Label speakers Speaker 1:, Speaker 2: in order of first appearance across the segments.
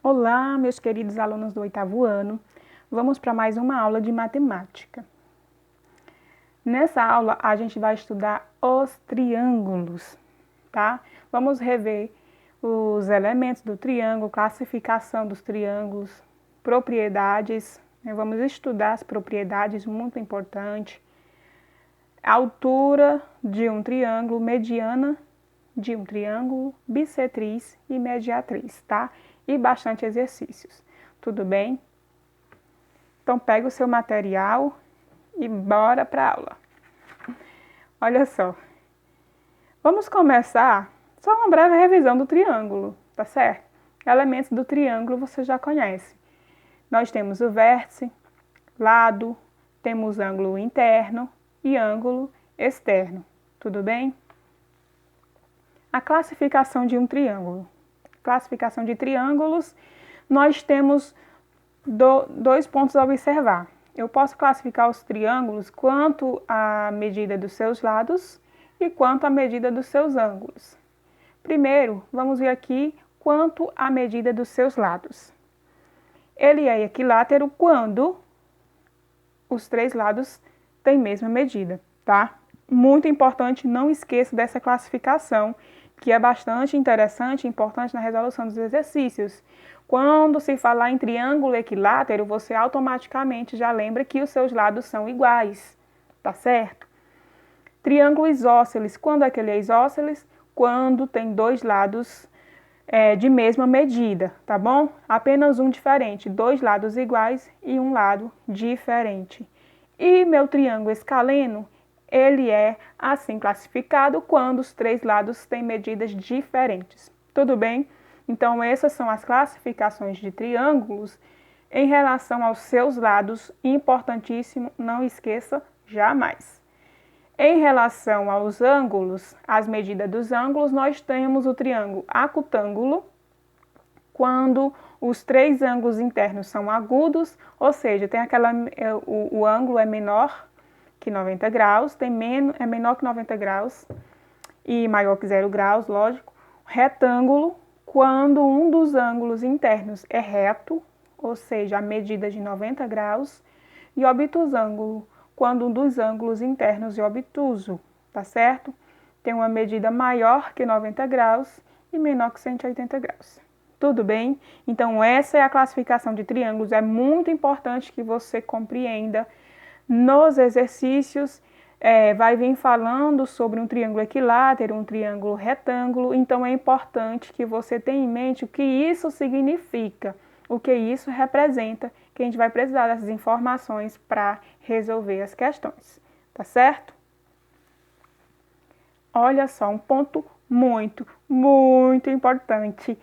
Speaker 1: Olá, meus queridos alunos do 8º ano. Vamos para mais uma aula de matemática. Nessa aula, a gente vai estudar os triângulos, tá? Vamos rever os elementos do triângulo, classificação dos triângulos, propriedades, né? Vamos estudar as propriedades, muito importante. Altura de um triângulo, mediana de um triângulo, bissetriz e mediatriz, tá? E bastante exercícios. Tudo bem? Então, pega o seu material e bora para a aula. Olha só. Vamos começar só uma breve revisão do triângulo, tá certo? Elementos do triângulo você já conhece. Nós temos o vértice, lado, temos ângulo interno e ângulo externo. Tudo bem? A classificação de um triângulo. Classificação de triângulos, nós temos dois pontos a observar. Eu posso classificar os triângulos quanto à medida dos seus lados e quanto à medida dos seus ângulos. Primeiro, vamos ver aqui quanto à medida dos seus lados. Ele é equilátero quando os três lados têm mesma medida, tá? Muito importante, não esqueça dessa classificação, que é bastante interessante e importante na resolução dos exercícios. Quando se falar em triângulo equilátero, você automaticamente já lembra que os seus lados são iguais, tá certo? Triângulo isósceles, quando é que ele é isósceles? Quando tem dois lados de mesma medida, tá bom? Apenas um diferente, dois lados iguais e um lado diferente. E meu triângulo escaleno, ele é assim classificado quando os três lados têm medidas diferentes. Tudo bem? Então, essas são as classificações de triângulos em relação aos seus lados. Importantíssimo, não esqueça jamais. Em relação aos ângulos, as medidas dos ângulos, nós temos o triângulo acutângulo, quando os três ângulos internos são agudos, ou seja, tem o ângulo é menor que 90 graus, é menor que 90 graus e maior que 0 graus, lógico. Retângulo, quando um dos ângulos internos é reto, ou seja, a medida de 90 graus, e obtusângulo, quando um dos ângulos internos é obtuso, tá certo? Tem uma medida maior que 90 graus e menor que 180 graus. Tudo bem? Então, essa é a classificação de triângulos. É muito importante que você compreenda. Nos exercícios, vai vir falando sobre um triângulo equilátero, um triângulo retângulo. Então, é importante que você tenha em mente o que isso significa, o que isso representa, que a gente vai precisar dessas informações para resolver as questões, tá certo? Olha só, um ponto muito importante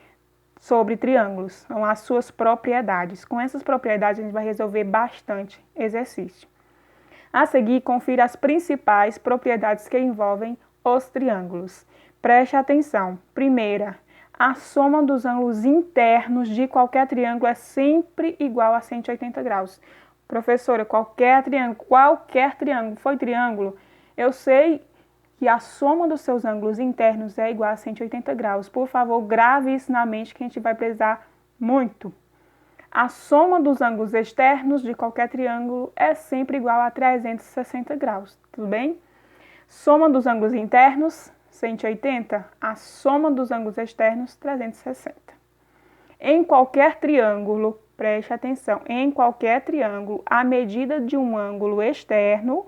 Speaker 1: sobre triângulos, são as suas propriedades. Com essas propriedades, a gente vai resolver bastante exercício. A seguir, confira as principais propriedades que envolvem os triângulos. Preste atenção. Primeira, a soma dos ângulos internos de qualquer triângulo é sempre igual a 180 graus. Professora, qualquer triângulo, foi triângulo? Eu sei que a soma dos seus ângulos internos é igual a 180 graus. Por favor, grave isso na mente que a gente vai precisar muito. A soma dos ângulos externos de qualquer triângulo é sempre igual a 360 graus, tudo bem? Soma dos ângulos internos, 180. A soma dos ângulos externos, 360. Em qualquer triângulo, preste atenção, em qualquer triângulo, a medida de um ângulo externo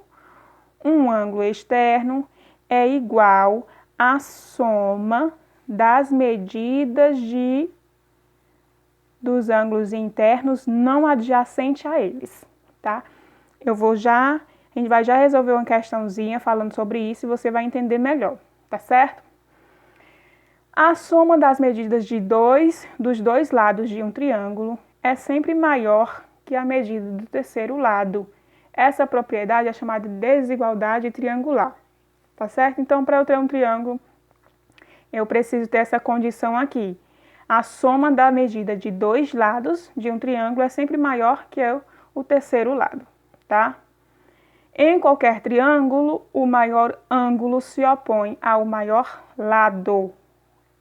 Speaker 1: é igual à soma das medidas dos ângulos internos não adjacentes a eles, tá? A gente vai já resolver uma questãozinha falando sobre isso e você vai entender melhor, tá certo? A soma das medidas dos dois lados de um triângulo é sempre maior que a medida do terceiro lado. Essa propriedade é chamada de desigualdade triangular, tá certo? Então, para eu ter um triângulo, eu preciso ter essa condição aqui. A soma da medida de dois lados de um triângulo é sempre maior que o terceiro lado, tá? Em qualquer triângulo, o maior ângulo se opõe ao maior lado.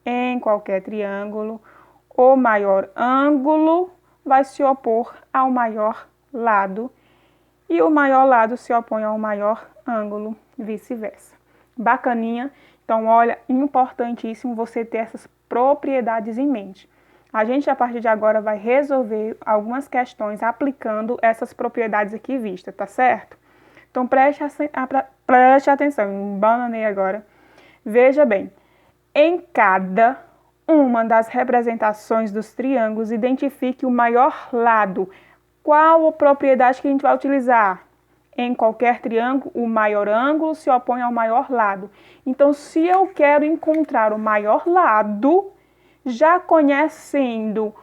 Speaker 1: Em qualquer triângulo, o maior ângulo vai se opor ao maior lado e o maior lado se opõe ao maior ângulo, vice-versa. Bacaninha? Então, olha, importantíssimo você ter essas propriedades em mente. A gente, a partir de agora, vai resolver algumas questões aplicando essas propriedades aqui vistas, tá certo? Então, preste atenção, bananei agora. Veja bem, em cada uma das representações dos triângulos, identifique o maior lado. Qual a propriedade que a gente vai utilizar? Em qualquer triângulo, o maior ângulo se opõe ao maior lado. Então, se eu quero encontrar o maior lado, já conhecendo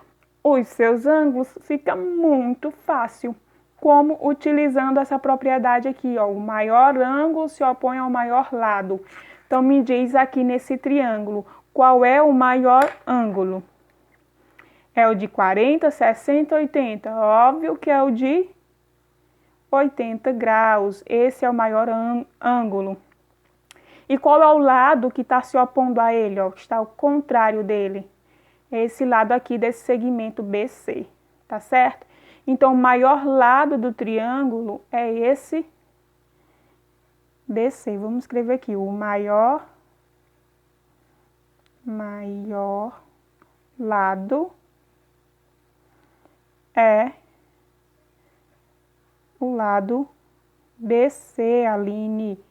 Speaker 1: os seus ângulos, fica muito fácil. Como utilizando essa propriedade aqui, ó, o maior ângulo se opõe ao maior lado. Então, me diz aqui nesse triângulo, qual é o maior ângulo? É o de 40, 60, 80? Óbvio que é o de 80 graus. Esse é o maior ângulo. E qual é o lado que está se opondo a ele, ó, que está ao contrário dele? É esse lado aqui desse segmento BC, tá certo? Então, o maior lado do triângulo é esse BC. Vamos escrever aqui, o maior lado é o lado BC, Aline.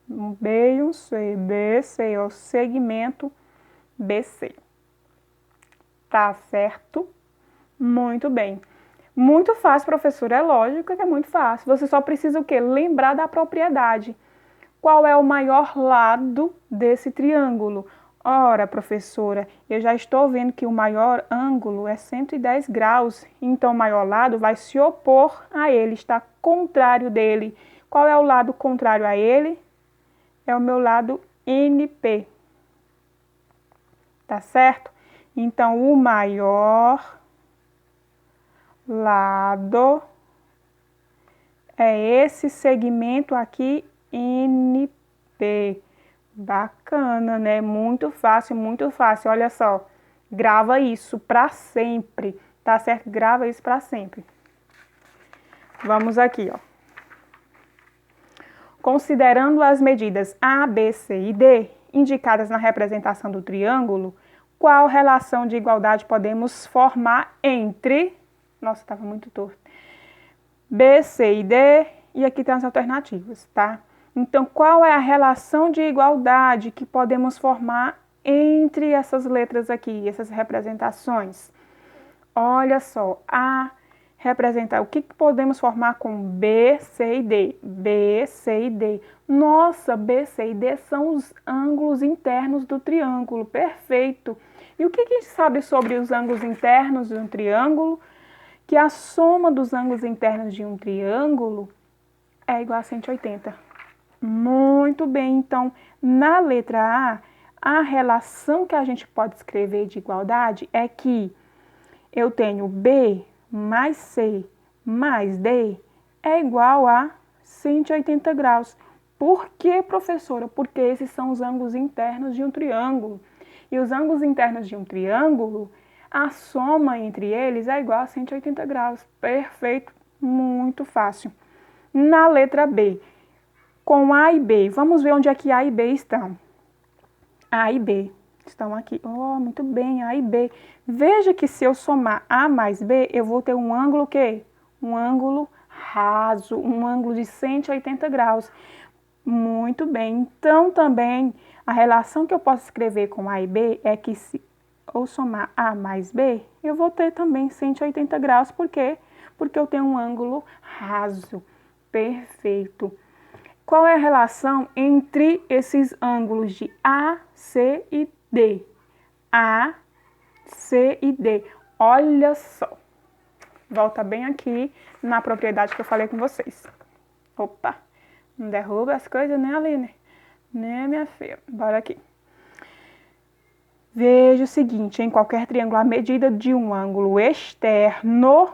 Speaker 1: Um B e um C. BC é o segmento BC. Tá certo? Muito bem. Muito fácil, professora. É lógico que é muito fácil. Você só precisa o quê? Lembrar da propriedade. Qual é o maior lado desse triângulo? Ora, professora, eu já estou vendo que o maior ângulo é 110 graus. Então, o maior lado vai se opor a ele, está contrário dele. Qual é o lado contrário a ele? É o meu lado NP. Tá certo? Então, o maior lado é esse segmento aqui, NP. Bacana, né? Muito fácil, muito fácil. Olha só, grava isso para sempre, tá certo? Grava isso para sempre. Vamos aqui, ó. Considerando as medidas A, B, C e D indicadas na representação do triângulo, qual relação de igualdade podemos formar entre... Nossa, estava muito torto. B, C e D, e aqui tem as alternativas, tá? Então, qual é a relação de igualdade que podemos formar entre essas letras aqui, essas representações? Olha só, A representar, o que podemos formar com B, C e D? B, C e D. Nossa, B, C e D são os ângulos internos do triângulo, perfeito. E o que a gente sabe sobre os ângulos internos de um triângulo? Que a soma dos ângulos internos de um triângulo é igual a 180. Muito bem, então, na letra A relação que a gente pode escrever de igualdade é que eu tenho B mais C mais D é igual a 180 graus. Por que, professora? Porque esses são os ângulos internos de um triângulo. E os ângulos internos de um triângulo, a soma entre eles é igual a 180 graus. Perfeito, muito fácil. Na letra B, com A e B, vamos ver onde é que A e B estão. A e B estão aqui. Oh, muito bem, A e B. Veja que se eu somar A mais B, eu vou ter um ângulo o quê? Um ângulo raso, um ângulo de 180 graus. Muito bem. Então, também, a relação que eu posso escrever com A e B é que se eu somar A mais B, eu vou ter também 180 graus. Por quê? Porque eu tenho um ângulo raso. Perfeito. Qual é a relação entre esses ângulos de A, C e D? A, C e D. Olha só. Volta bem aqui na propriedade que eu falei com vocês. Opa, não derruba as coisas, né, Aline? Né, minha filha? Bora aqui. Veja o seguinte, em qualquer triângulo, a medida de um ângulo externo...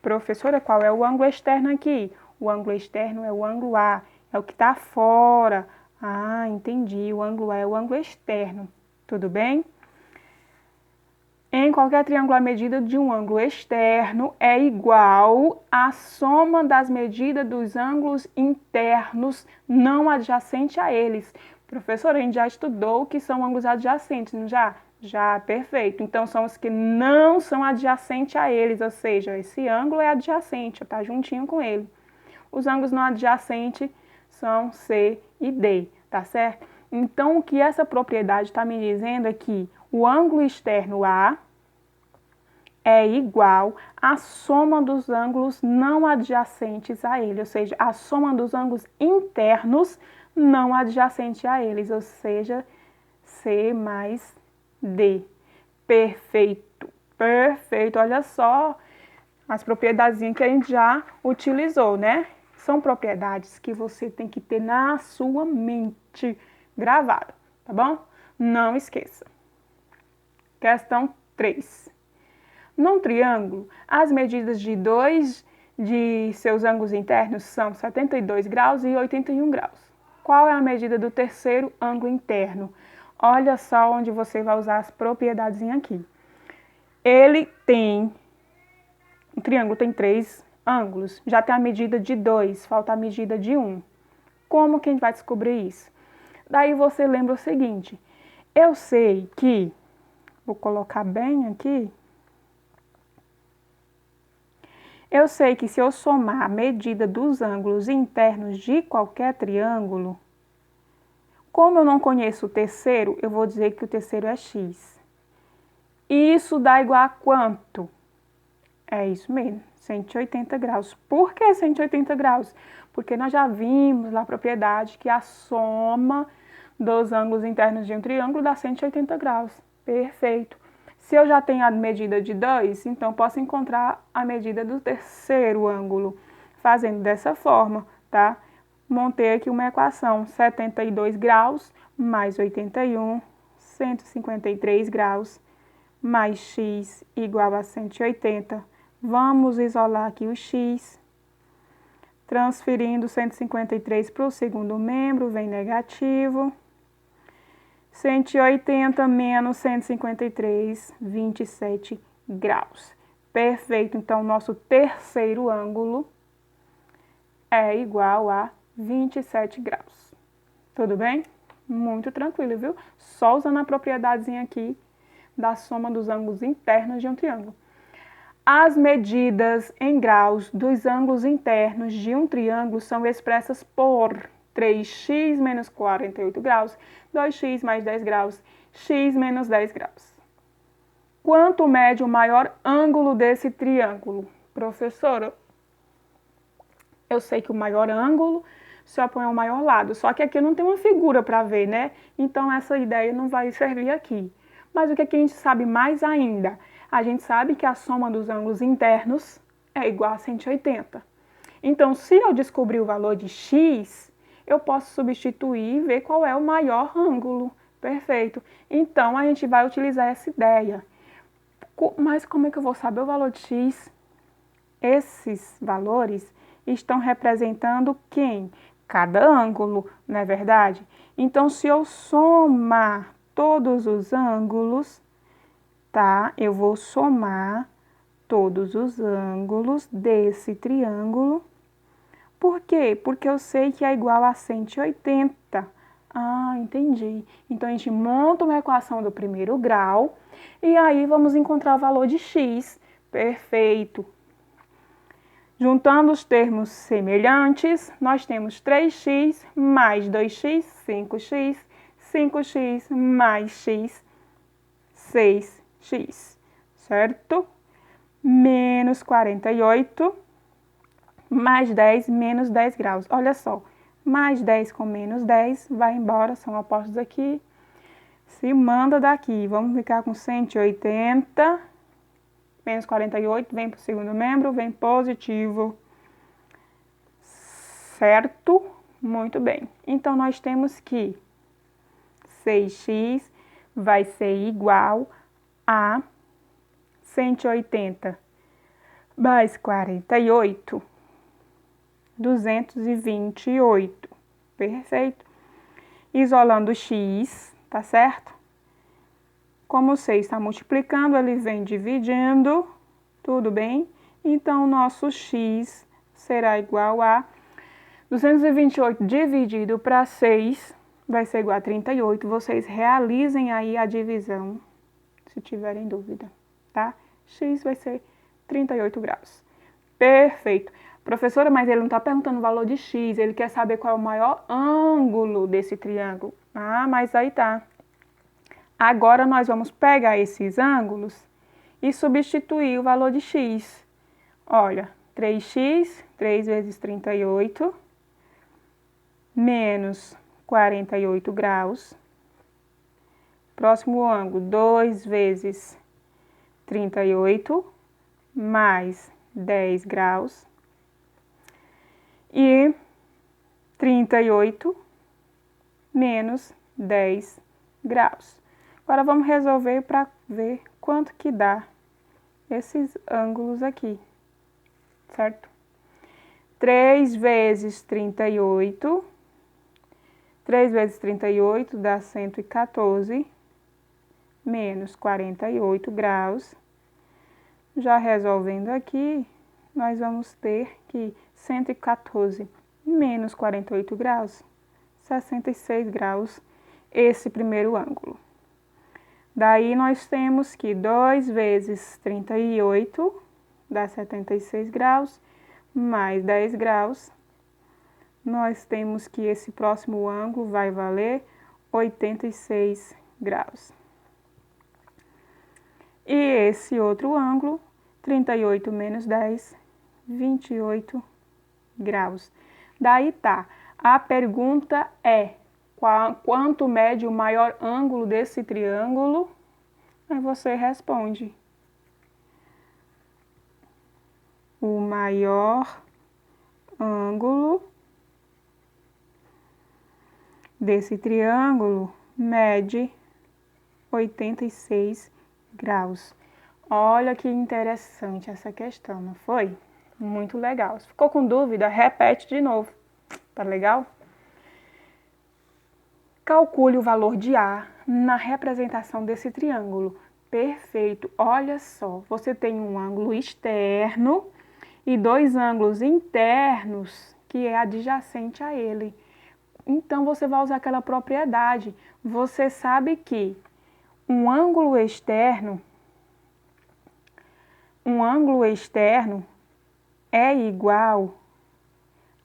Speaker 1: Professora, qual é o ângulo externo aqui? O ângulo externo é o ângulo A, é o que está fora. Ah, entendi, o ângulo A é o ângulo externo, tudo bem? qualquer triângulo, a medida de um ângulo externo é igual à soma das medidas dos ângulos internos não adjacentes a eles. Professora, a gente já estudou o que são ângulos adjacentes, não já? Já, perfeito. Então, são os que não são adjacentes a eles, ou seja, esse ângulo é adjacente, está juntinho com ele. Os ângulos não adjacentes são C e D, tá certo? Então, o que essa propriedade está me dizendo é que o ângulo externo A é igual à soma dos ângulos não adjacentes a ele, ou seja, a soma dos ângulos internos não adjacentes a eles, ou seja, C mais D. Perfeito, perfeito. Olha só as propriedades que a gente já utilizou, né? São propriedades que você tem que ter na sua mente gravada, tá bom? Não esqueça. Questão 3. Num triângulo, as medidas de dois de seus ângulos internos são 72 graus e 81 graus. Qual é a medida do terceiro ângulo interno? Olha só onde você vai usar as propriedades aqui. O triângulo tem 3 ângulos, já tem a medida de 2, falta a medida de 1. Como que a gente vai descobrir isso? Daí você lembra o seguinte, eu sei que, vou colocar bem aqui, eu sei que se eu somar a medida dos ângulos internos de qualquer triângulo, como eu não conheço o terceiro, eu vou dizer que o terceiro é x. Isso dá igual a quanto? É isso mesmo, 180 graus. Por que 180 graus? Porque nós já vimos lá a propriedade que a soma dos ângulos internos de um triângulo dá 180 graus. Perfeito. Se eu já tenho a medida de 2, então posso encontrar a medida do terceiro ângulo, fazendo dessa forma, tá? Montei aqui uma equação, 72 graus mais 81, 153 graus, mais x igual a 180. Vamos isolar aqui o x. Transferindo 153 para o segundo membro, vem negativo. 180 menos 153, 27 graus. Perfeito, então nosso terceiro ângulo é igual a 27 graus. Tudo bem? Muito tranquilo, viu? Só usando a propriedadezinha aqui da soma dos ângulos internos de um triângulo. As medidas em graus dos ângulos internos de um triângulo são expressas por 3x menos 48 graus, 2x mais 10 graus, x menos 10 graus. Quanto mede o maior ângulo desse triângulo? Professora, eu sei que o maior ângulo se opõe ao maior lado, só que aqui eu não tenho uma figura para ver, né? Então essa ideia não vai servir aqui. Mas o que a gente sabe mais ainda? A gente sabe que a soma dos ângulos internos é igual a 180. Então, se eu descobrir o valor de x, eu posso substituir e ver qual é o maior ângulo. Perfeito. Então, a gente vai utilizar essa ideia. Mas como é que eu vou saber o valor de x? Esses valores estão representando quem? Cada ângulo, não é verdade? Então, se eu somar todos os ângulos, tá? Eu vou somar todos os ângulos desse triângulo. Por quê? Porque eu sei que é igual a 180. Ah, entendi. Então, a gente monta uma equação do primeiro grau e aí vamos encontrar o valor de x. Perfeito. Juntando os termos semelhantes, nós temos 3x mais 2x, 5x, 5x mais x, 6x, certo? Menos 48, mais 10, menos 10 graus. Olha só, mais 10 com menos 10, vai embora, são opostos aqui. Se manda daqui, vamos ficar com 180, menos 48, vem para o segundo membro, vem positivo. Certo? Muito bem. Então, nós temos que 6x vai ser igual a 180 mais 48, 228. Perfeito? Isolando x, tá certo? Como 6 está multiplicando, ele vem dividindo, tudo bem? Então, o nosso x será igual a 228 dividido para 6, vai ser igual a 38. Vocês realizem aí a divisão, se tiverem dúvida, tá? X vai ser 38 graus. Perfeito. Professora, mas ele não está perguntando o valor de x, ele quer saber qual é o maior ângulo desse triângulo. Ah, mas aí tá. Agora nós vamos pegar esses ângulos e substituir o valor de x. Olha, 3x, 3 vezes 38, menos 48 graus. Próximo ângulo, 2 vezes 38, mais 10 graus. E 38 menos 10 graus. Agora vamos resolver para ver quanto que dá esses ângulos aqui, certo? 3 vezes 38, 3 vezes 38 dá 114, menos 48 graus. Já resolvendo aqui, nós vamos ter que 114 menos 48 graus, 66 graus, esse primeiro ângulo. Daí nós temos que 2 vezes 38 dá 76 graus, mais 10 graus. Nós temos que esse próximo ângulo vai valer 86 graus. E esse outro ângulo, 38 menos 10, 28 graus. Daí tá. A pergunta é, quanto mede o maior ângulo desse triângulo? Aí você responde. O maior ângulo desse triângulo mede 86 graus. Olha que interessante essa questão, não foi? Muito legal. Se ficou com dúvida, repete de novo. Tá legal? Calcule o valor de A na representação desse triângulo. Perfeito. Olha só, você tem um ângulo externo e dois ângulos internos que é adjacente a ele. Então, você vai usar aquela propriedade. Você sabe que um ângulo externo é igual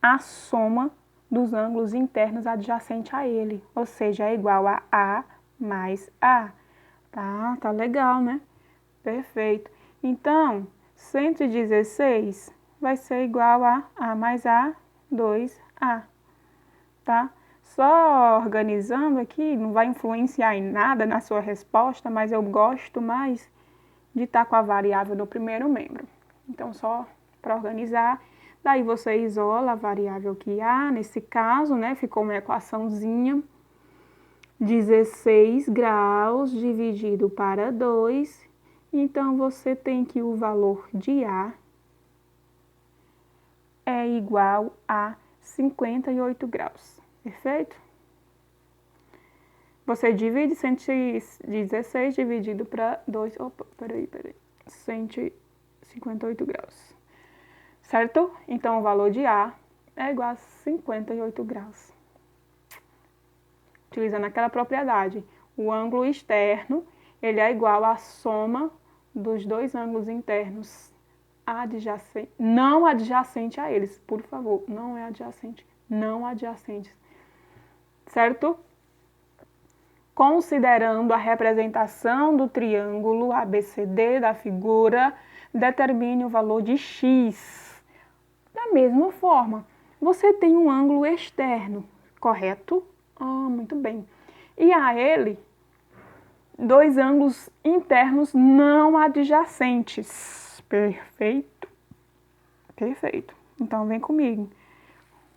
Speaker 1: à soma dos ângulos internos adjacentes a ele, ou seja, é igual a A mais A. Tá legal, né? Perfeito. Então, 116 vai ser igual a A mais A, 2A, tá? Só organizando aqui, não vai influenciar em nada na sua resposta, mas eu gosto mais de estar com a variável no primeiro membro. Então, só para organizar, daí você isola a variável que há, nesse caso, né, ficou uma equaçãozinha, 16 graus dividido para 2, então você tem que o valor de A é igual a 58 graus, perfeito? Você divide 116 dividido para 2, opa, peraí, 158 graus, certo? Então, o valor de A é igual a 58 graus. Utilizando aquela propriedade, o ângulo externo, ele é igual à soma dos dois ângulos internos adjacentes, não adjacente a eles, por favor, não é adjacente, não adjacentes, certo? Considerando a representação do triângulo ABCD da figura, determine o valor de x. Da mesma forma, você tem um ângulo externo, correto? Muito bem. E a ele, dois ângulos internos não adjacentes. Perfeito? Perfeito. Então, vem comigo.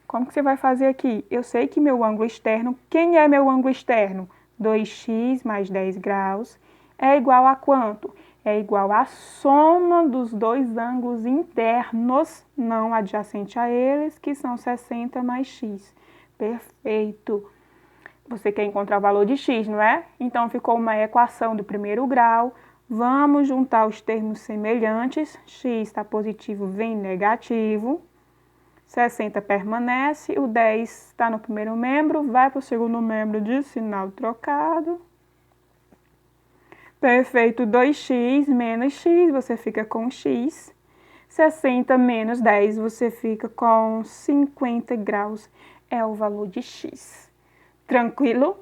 Speaker 1: Como que você vai fazer aqui? Eu sei que meu ângulo externo, quem é meu ângulo externo? 2x mais 10 graus é igual a quanto? É igual à soma dos dois ângulos internos não adjacentes a eles, que são 60 mais x. Perfeito. Você quer encontrar o valor de x, não é? Então, ficou uma equação do primeiro grau. Vamos juntar os termos semelhantes. X está positivo, vem negativo. 60 permanece. O 10 está no primeiro membro, vai para o segundo membro de sinal trocado. Perfeito, 2x menos x, você fica com x. 60 menos 10, você fica com 50 graus. É o valor de x. Tranquilo?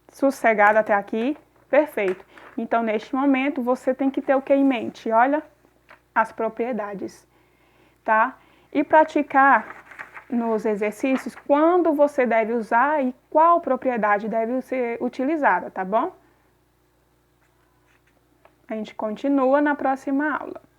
Speaker 1: Sossegado até aqui? Perfeito. Então, neste momento, você tem que ter o que em mente? Olha, as propriedades, tá? E praticar nos exercícios quando você deve usar e qual propriedade deve ser utilizada, tá bom? A gente continua na próxima aula.